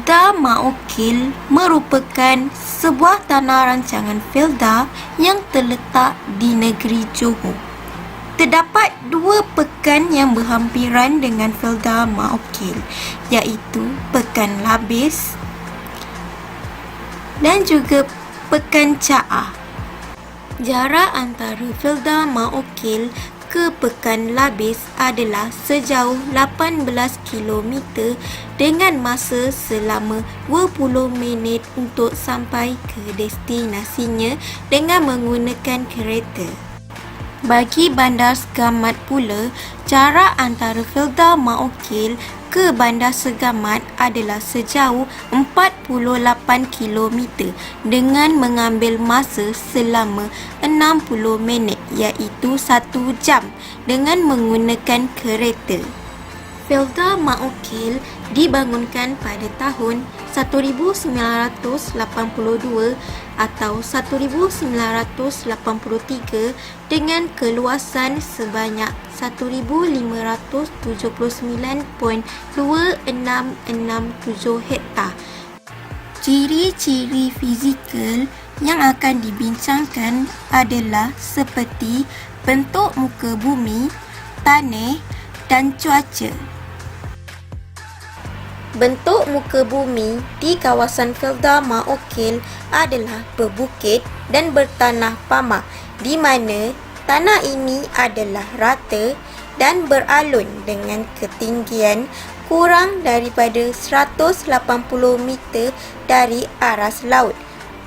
Felda Maokil merupakan sebuah tanah rancangan Felda yang terletak di negeri Johor. Terdapat dua pekan yang berhampiran dengan Felda Maokil, iaitu Pekan Labis dan juga Pekan Caah. Jarak antara Felda Maokil ke Pekan Labis adalah sejauh 18 km dengan masa selama 20 minit untuk sampai ke destinasinya dengan menggunakan kereta. Bagi Bandar Segamat pula, jarak antara Felda Maokil ke Bandar Segamat adalah sejauh 48 km dengan mengambil masa selama 60 minit iaitu 1 jam dengan menggunakan kereta. Felda Maokil dibangunkan pada tahun 1982 atau 1983 dengan keluasan sebanyak 1579.2667 hektar. Ciri-ciri fizikal yang akan dibincangkan adalah seperti bentuk muka bumi, tanah dan cuaca. Bentuk muka bumi di kawasan Felda Maokil adalah berbukit dan bertanah pamak, di mana tanah ini adalah rata dan beralun dengan ketinggian kurang daripada 180 meter dari aras laut,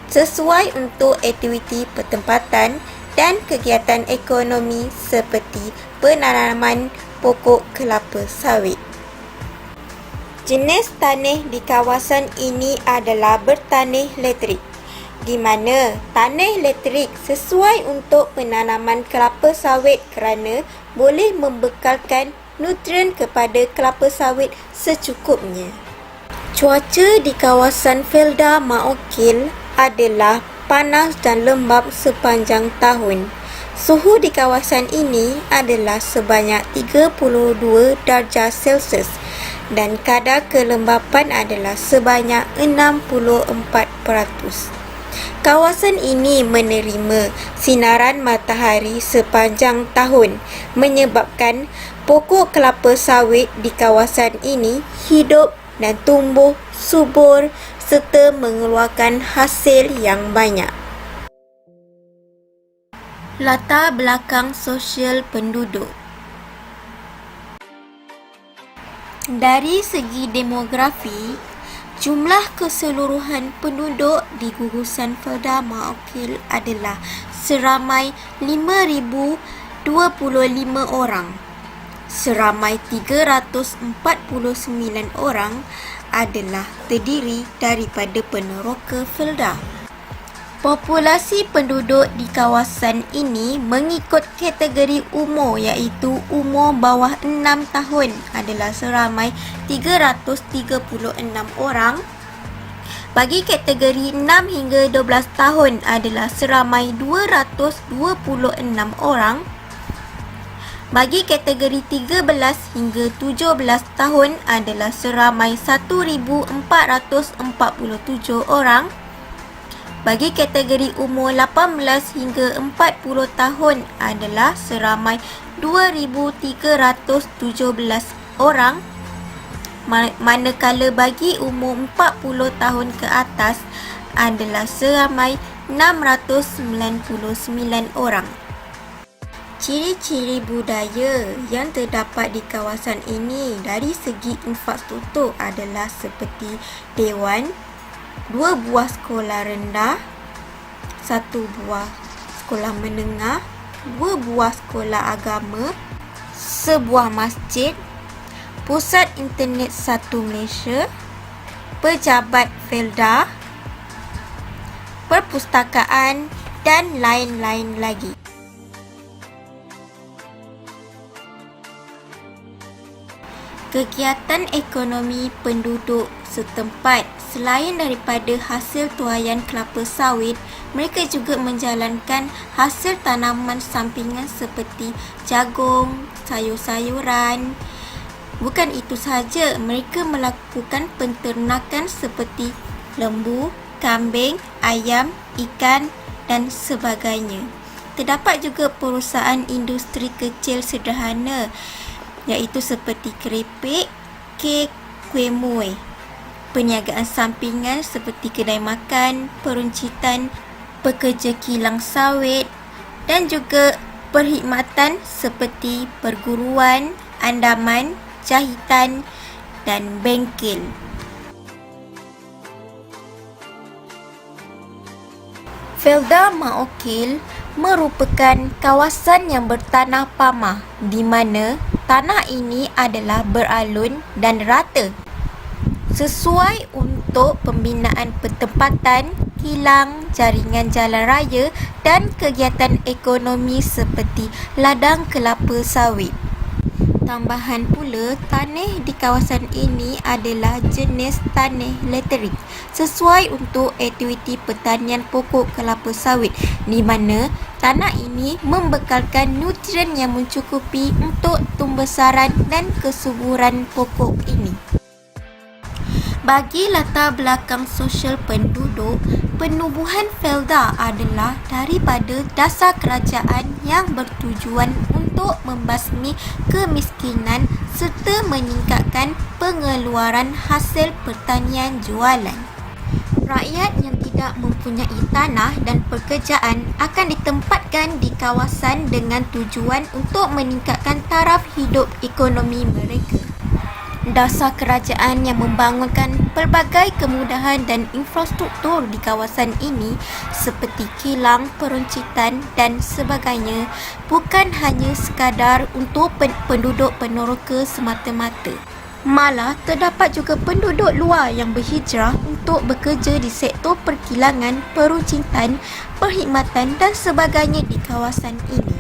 sesuai untuk aktiviti pertempatan dan kegiatan ekonomi seperti penanaman pokok kelapa sawit. Jenis tanah di kawasan ini adalah bertanah letrik, di mana tanah letrik sesuai untuk penanaman kelapa sawit kerana boleh membekalkan nutrien kepada kelapa sawit secukupnya. Cuaca di kawasan Felda Maokil adalah panas dan lembap sepanjang tahun. Suhu di kawasan ini adalah sebanyak 32 darjah Celsius dan kadar kelembapan adalah sebanyak 64%. Kawasan ini menerima sinaran matahari sepanjang tahun, menyebabkan pokok kelapa sawit di kawasan ini hidup dan tumbuh subur serta mengeluarkan hasil yang banyak. Latar belakang sosial penduduk. Dari segi demografi, jumlah keseluruhan penduduk di gugusan Felda Maokil adalah seramai 5,025 orang. Seramai 349 orang adalah terdiri daripada peneroka Felda. Populasi penduduk di kawasan ini mengikut kategori umur iaitu umur bawah 6 tahun adalah seramai 336 orang. Bagi kategori 6 hingga 12 tahun adalah seramai 226 orang. Bagi kategori 13 hingga 17 tahun adalah seramai 1,447 orang. Bagi kategori umur 18 hingga 40 tahun adalah seramai 2,317 orang. Manakala bagi umur 40 tahun ke atas adalah seramai 699 orang. Ciri-ciri budaya yang terdapat di kawasan ini dari segi infrastruktur adalah seperti dewan, 2 buah sekolah rendah, 1 buah sekolah menengah, 2 buah sekolah agama, sebuah masjid, pusat internet satu Malaysia, pejabat Felda, perpustakaan dan lain-lain lagi. Kegiatan ekonomi penduduk setempat selain daripada hasil tuaian kelapa sawit, mereka juga menjalankan hasil tanaman sampingan seperti jagung, sayur-sayuran, Bukan itu sahaja, mereka melakukan penternakan seperti lembu, kambing, ayam, ikan dan sebagainya. Terdapat juga perusahaan industri kecil sederhana iaitu seperti keripik, kek, kuih muih. Perniagaan sampingan seperti kedai makan, peruncitan, pekerja kilang sawit dan juga perkhidmatan seperti perguruan, andaman, jahitan dan bengkel. Felda Ma'okil merupakan kawasan yang bertanah pamah di mana tanah ini adalah beralun dan rata sesuai untuk pembinaan pertempatan, kilang, jaringan jalan raya dan kegiatan ekonomi seperti ladang kelapa sawit. Tambahan pula, tanah di kawasan ini adalah jenis tanah laterik sesuai untuk aktiviti pertanian pokok kelapa sawit di mana tanah ini membekalkan nutrien yang mencukupi untuk tumbesaran dan kesuburan pokok ini. Bagi latar belakang sosial penduduk, penubuhan Felda adalah daripada dasar kerajaan yang bertujuan untuk membasmi kemiskinan serta meningkatkan pengeluaran hasil pertanian jualan. Rakyat yang tidak mempunyai tanah dan pekerjaan akan ditempatkan di kawasan dengan tujuan untuk meningkatkan taraf hidup ekonomi mereka. Dasar kerajaan yang membangunkan pelbagai kemudahan dan infrastruktur di kawasan ini seperti kilang, peruncitan dan sebagainya bukan hanya sekadar untuk penduduk peneroka semata-mata. Malah terdapat juga penduduk luar yang berhijrah untuk bekerja di sektor perkilangan, peruncitan, perkhidmatan dan sebagainya di kawasan ini.